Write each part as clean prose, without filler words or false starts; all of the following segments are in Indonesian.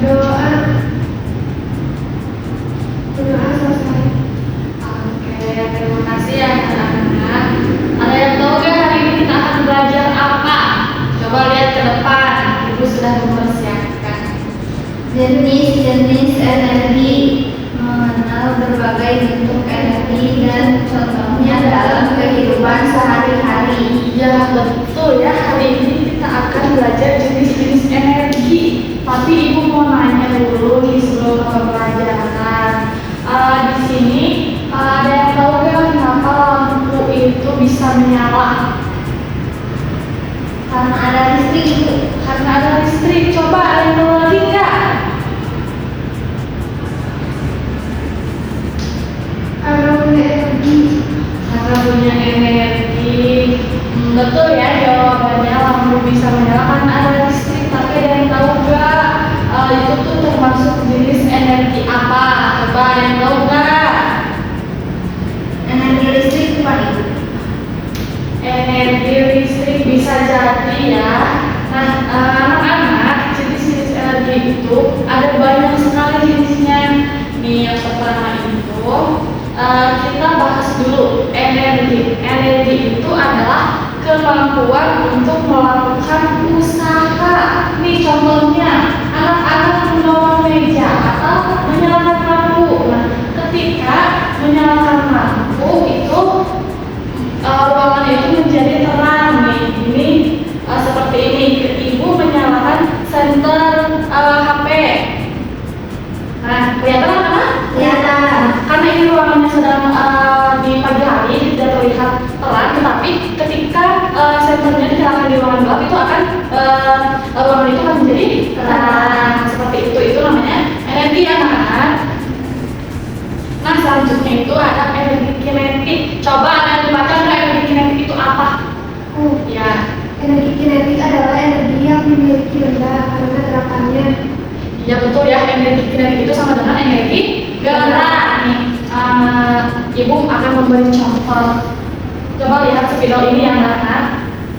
Doa. Doa selesai. Oke, terima kasih ya anak-anak. Ada yang tahu nggak hari ini kita akan belajar apa? Coba lihat ke depan. Ibu sudah mempersiapkan. Jenis-jenis energi, mengenal berbagai bentuk energi dan contohnya dalam kehidupan sehari-hari. Ya betul ya, hari ini kita akan belajar jenis-jenis energi. Tapi ibu mau nanya dulu nih sebelum ke pelajaran. Di sini ada yang tahu nggak kenapa lampu itu bisa menyala? Karena ada listrik itu. Karena ada listrik. Coba ada yang tahu lagi nggak? Karena punya energi. Karena punya energi. Betul ya jawabannya, lampu bisa menyala karena ada listrik. Tapi ada yang tahu nggak itu tuh termasuk jenis energi apa? Coba ada yang tahu nggak? Energi listrik bukan itu. Energi listrik bisa jadi ya. Nah, anak-anak jenis-jenis energi itu ada banyak sekali jenisnya. Nih yang pertama itu kita bahas dulu energi. Energi itu adalah kemampuan untuk melakukan usaha. Nih contohnya, anak-anak mendorong meja atau menyalakan lampu. Nah, ketika menyalakan lampu itu ruangan itu menjadi terang nih. Ini seperti ini. Ibu menyalakan senter HP. Nah, kelihatan apa? Kelihatan. Karena ini ruangannya sedang di pagi hari tidak terlihat terang, tetapi ketika senternya dinyalakan di ruangan gelap itu akan ruangan itu akan menjadi terang. Seperti itu. Itu namanya energi ya anak-anak. Nah, selanjutnya itu ada energi kinetik. Coba ada yang dibaca nggak energi kinetik itu apa? Ya, Energi kinetik adalah energi yang dimiliki benda karena gerakannya. ya betul ya. Energi kinetik itu sama dengan energi gerak. Nih, ibu akan memberi contoh. Coba lihat spidol ini ya anak-anak.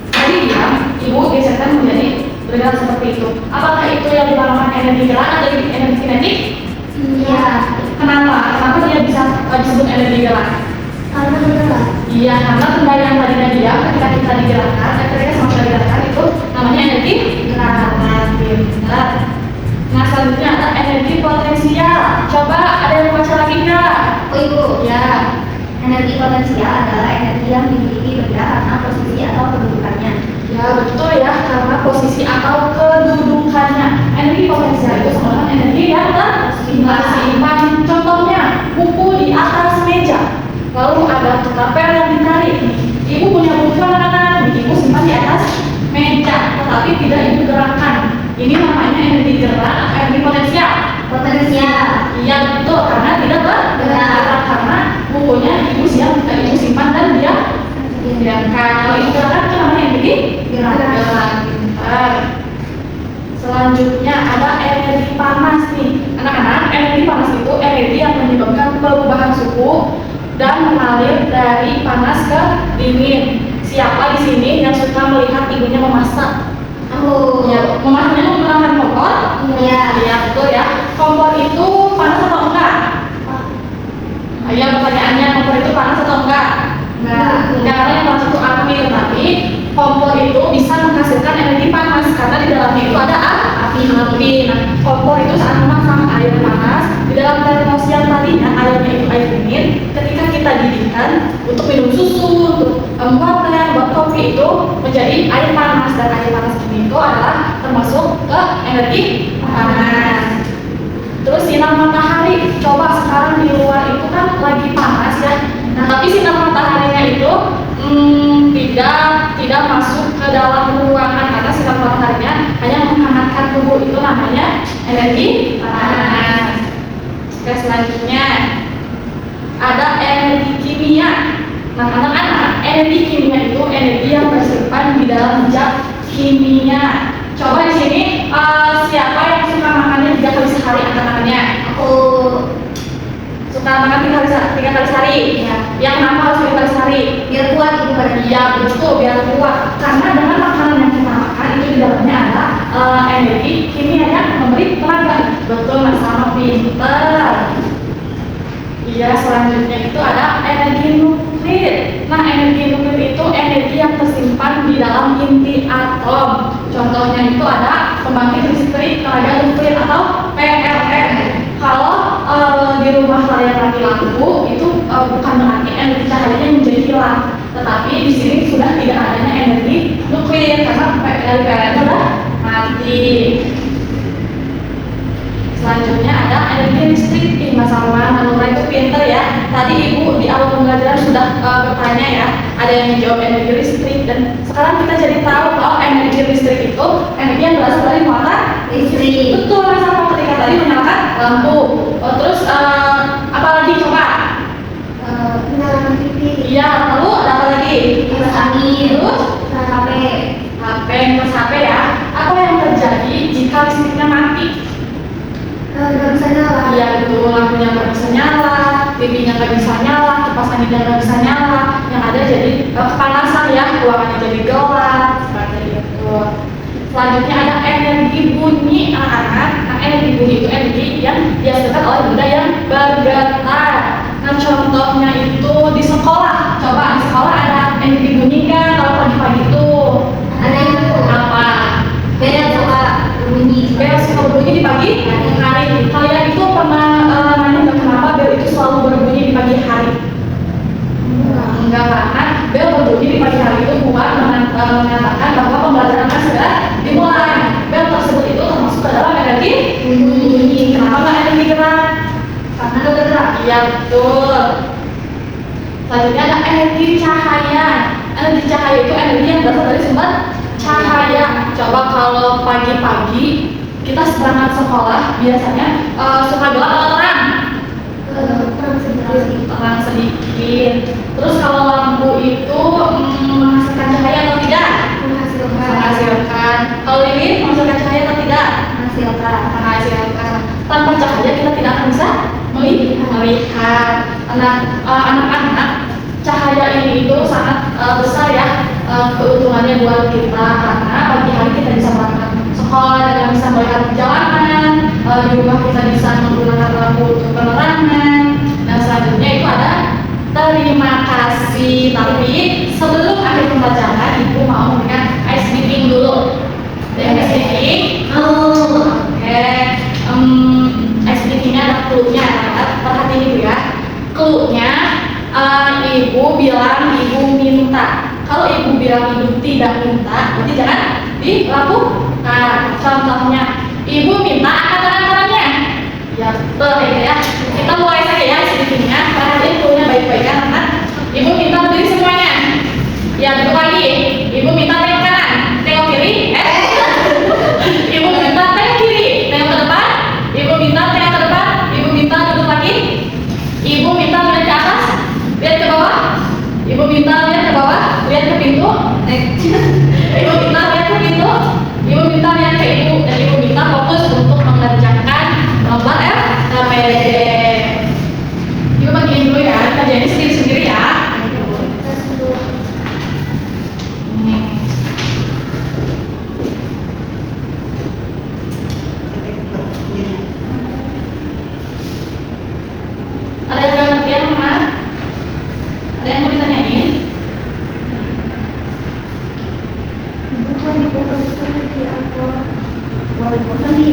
Tadi diam, ibu geserkan menjadi bergerak seperti itu. Apakah itu yang dinamakan energi gerak atau energi kinetik? Iya. Kenapa? Kenapa dia bisa disebut energi gerak? Karena bergerak. Iya, karena benda yang tadinya diam ketika kita digerakkan, ketika sama digerakkan itu namanya energi gerakan. Pintar. Nah, selanjutnya ada energi potensial. Coba ada yang baca lagi nggak? Oh ibu. Ya, Energi potensial adalah energi yang dimiliki benda karena posisi atau kedudukannya. ya betul ya, karena posisi atau kedudukannya. Energi potensial itu sama dengan energi yang tersimpan. Contohnya, buku di atas meja. Lalu ada ketapel yang ditarik. Ibu punya buku mana? Ibu simpan di atas meja, tetapi tidak ibu gerakkan. Ini namanya energi gerak, energi potensial. Potensial. Iya betul, karena tidak bergerak karena bukunya ibu simpan dan dia diamkan. Kalau ibu gerakkan itu namanya energi gerak. Pintar. Selanjutnya ada energi panas nih, anak-anak. Energi panas itu energi yang menyebabkan perubahan suhu dan mengalir dari panas ke dingin. Siapa di sini yang suka melihat ibunya memasak? Oh. Ya, memasaknya menggunakan kompor? Iya. Iya betul ya. Kompor itu panas atau enggak? Ayo pertanyaannya, kompor itu panas atau enggak? Enggak. Karena yang panas itu api, tetapi kompor itu bisa menghasilkan energi panas karena di dalamnya itu ada api. Nah, kompor itu saat memasak air panas di dalam termos yang tadinya airnya itu air dingin, ketika kita didihkan untuk minum susu, untuk membuat teh, buat kopi itu menjadi air panas, dan air panas ini itu adalah termasuk ke energi panas. Terus sinar matahari, coba sekarang di luar itu kan lagi panas ya. Nah, tapi sinar mataharinya itu tidak masuk ke dalam ruangan karena sinar mataharinya hanya menghangatkan tubuh. Itu namanya energi panas. Oke, selanjutnya ada energi kimia. Nah, anak-anak, energi kimia itu energi yang tersimpan di dalam zat kimia. Coba di sini siapa yang suka makannya 3 kali sehari? Angkat tangannya. Aku Suka makan 3 kali sehari. Ya. Yang kenapa harus 3 kali sehari? biar kuat ibu badannya. Iya betul, biar kuat. Karena dengan makanan yang kita makan itu di dalamnya ada energi kimia yang memberi tenaga. dalam inti atom. Contohnya itu ada pembangkit listrik tenaga nuklir atau PLN. Kalau di rumah kalian mati lampu itu bukan berarti energi cahayanya menjadi hilang, tetapi di sini sudah tidak adanya energi nuklir karena dari PLN sudah mati. Selanjutnya ada energi listrik. Mas Salman, Nurul itu pinter ya. Tadi Ibu di awal pembelajaran sudah bertanya ya, ada yang menjawab energi listrik, dan sekarang kita jadi tahu kalau energi listrik itu energi yang berasal dari muatan listrik. Betul, Mas Salman, ketika tadi menyalakan lampu. Terus apa lagi coba? Menyalakan TV. Iya, lalu ada apa lagi? Kipas angin. Terus HP. kipas HP ya. Apa yang terjadi jika listriknya mati? Nggak bisa nyala. Iya betul, lampunya nggak bisa nyala, TV-nya nggak bisa nyala, kipas anginnya nggak bisa nyala, yang ada jadi kepanasan ya, ruangannya jadi gelap, seperti itu. Selanjutnya ada energi bunyi anak-anak. Nah, energi bunyi itu energi yang dihasilkan oleh benda yang bergetar. Nah, contohnya itu di sekolah. Coba di sekolah ada energi bunyi kan kalau pagi-pagi itu? Ada yang betul. Apa? Bel suka berbunyi. Bel suka berbunyi di pagi hari. Kalian itu pernah nanya nggak kenapa bel itu selalu berbunyi di pagi hari? Enggak, karena bel berbunyi di pagi hari itu bukan menyatakan bahwa pembelajaran akan segera dimulai. Bel tersebut itu termasuk ke dalam energi bunyi. Kenapa nggak energi gerak? Karena udah bergerak. Iya betul. Selanjutnya ada energi cahaya. Energi cahaya itu energi yang berasal dari sumber cahaya. Coba kalau pagi-pagi kita berangkat sekolah biasanya suka gelap atau terang? Terang sedikit. Terus kalau lampu itu menghasilkan cahaya atau tidak? Menghasilkan. Kalau lilin menghasilkan cahaya atau tidak? Menghasilkan. Tanpa cahaya kita tidak akan bisa melihat. Nah, anak-anak, cahaya ini itu sangat besar ya keuntungannya buat kita, karena pagi hari kita bisa berangkat sekolah dan bisa melihat jalanan, di rumah kita bisa menggunakan lampu untuk penerangan. Dan selanjutnya itu ada terima kasih. Tapi sebelum akhir pembelajaran, Ibu mau memberikan ice breaking dulu. Ice breaking. Oke. Ice breakingnya ada clue-nya. Perhatiin Ibu ya. Clue-nya Ibu bilang Ibu minta. Kalau Ibu bilang Ibu tidak minta, berarti jangan dilakukan. Contohnya, Ibu minta angkat tangan-tangannya. Ya betul ya. Kita mulai saja ya sedikitnya. Perhatiin clue-nya baik-baik ya, teman. Ibu minta berdiri semuanya. Ya duduk lagi. Ibu minta tengok kanan, tengok kiri. Ibu minta tengok kiri, tengok ke depan. Ibu minta tengok ke depan. Ibu minta duduk lagi. Ibu minta lihat ke atas, lihat ke bawah. Ibu minta lihat ke bawah, lihat ke pintu. Ibu minta lihat ke pintu. Ibu minta lihat ke ibu, dan ibu minta fokus untuk mengerjakan nomor RPD. Ibu bagiin dulu ya, kerjanya sendiri-sendiri ya. Ada yang nggak ngerti ya, teman? Ada yang mau ditanyain? Bukan di komputer di apa? Bukan di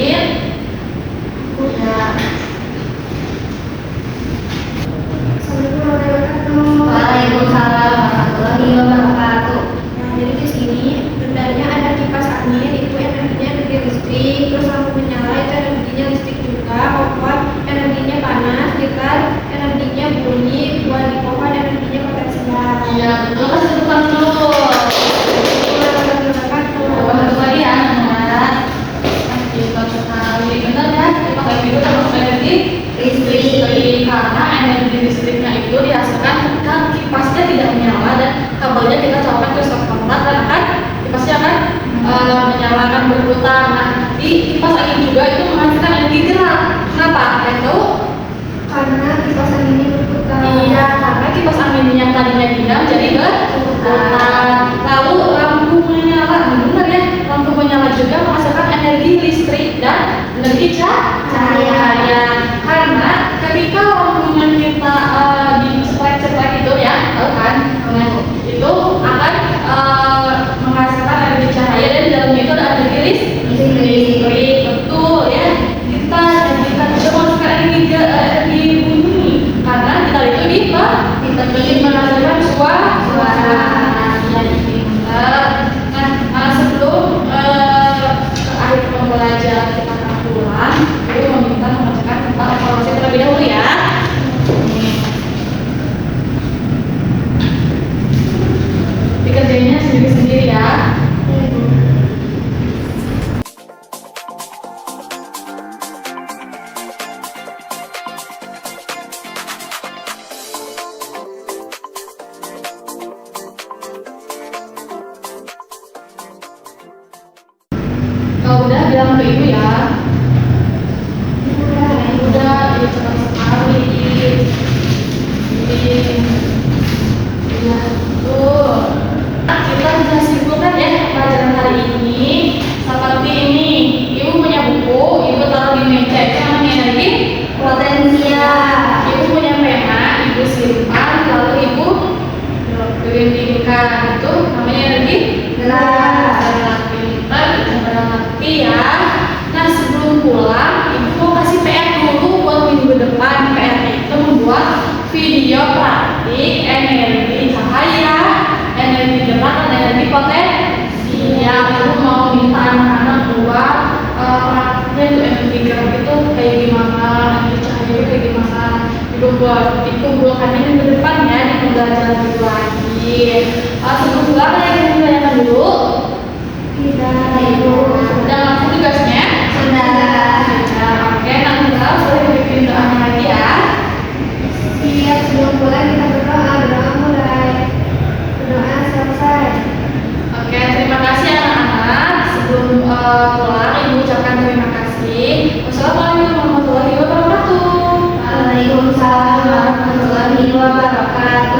lain? Ya. Waalaikumsalam warahmatullahi wabarakatuh. Nah, jadi di sini bendanya ada kipas angin, itu energinya energi listrik, terus lampu menyala itu energinya listrik juga, kompor energinya panas, gitar energinya bunyi, buah di pohon energinya potensial. Iya, betul. Kasih tepuk tangan dulu. Bantu lagi ya, anak. Kita sekali benar ya. Kita kayak gitu termasuk energi listrik karena energi listriknya itu dihasilkan ketika kipasnya tidak menyala dan kabelnya kita colokkan ke stop kontak dan akan kipasnya akan menyalakan berputar. Nah, di kipas angin juga itu menghasilkan energi gerak. Kenapa? Itu Karena kipas anginnya berputar. iya, karena kipas angin yang tadinya diam jadi berputar. Lalu lampu menyala, benar ya? Lampu menyala juga menghasilkan energi listrik dan energi cahaya. Karena ketika lampunya kita diceplek-ceplek itu ya, tahu kan? Nah, itu akan menghasilkan energi cahaya dan di dalamnya itu ada energi listrik. Betul ya. Kita juga menghasilkan energi bunyi karena kita itu bikin menghasilkan suara. Jadi pintar. Nah, sebelum ke akhir pembelajaran kita akan pulang, Ibu meminta membacakan tentang evaluasi terlebih dahulu ya. Dikerjainnya sendiri-sendiri ya. Kalau udah bilang ke ibu ya. Udah, ya cepat sekali. Iya, tuh. Kita sudah simpulkan ya pelajaran hari ini. Seperti ini, ibu punya buku, ibu taruh di meja itu namanya energi Potensial. Ibu punya pena, ibu simpan, lalu ibu dindingkan. Itu namanya energi Gerak. Pintar, berarti ya. Nah, sebelum pulang, ibu mau kasih PR dulu buat minggu depan. PR itu membuat video praktik energi cahaya, energi gerak, dan energi potensial. Ibu mau minta anak-anak buat praktiknya itu energi gerak itu kayak gimana, energi cahaya itu kayak gimana. Ibu buat itu buatkannya minggu depan ya di pembelajaran itu lagi. Sebelum pulang, ada yang ditanyakan dulu. Tidak, Ibu. Udah langsung tugasnya? Sudah. Oke, nanti kita boleh bikin doanya lagi ya. Siap, sebelum pulang kita berdoa, berdoa mulai. Berdoa selesai. Oke, terima kasih anak-anak. Sebelum pulang, ibu ucapkan terima kasih. Wassalamualaikum warahmatullahi wabarakatuh. Waalaikumsalam warahmatullahi wabarakatuh.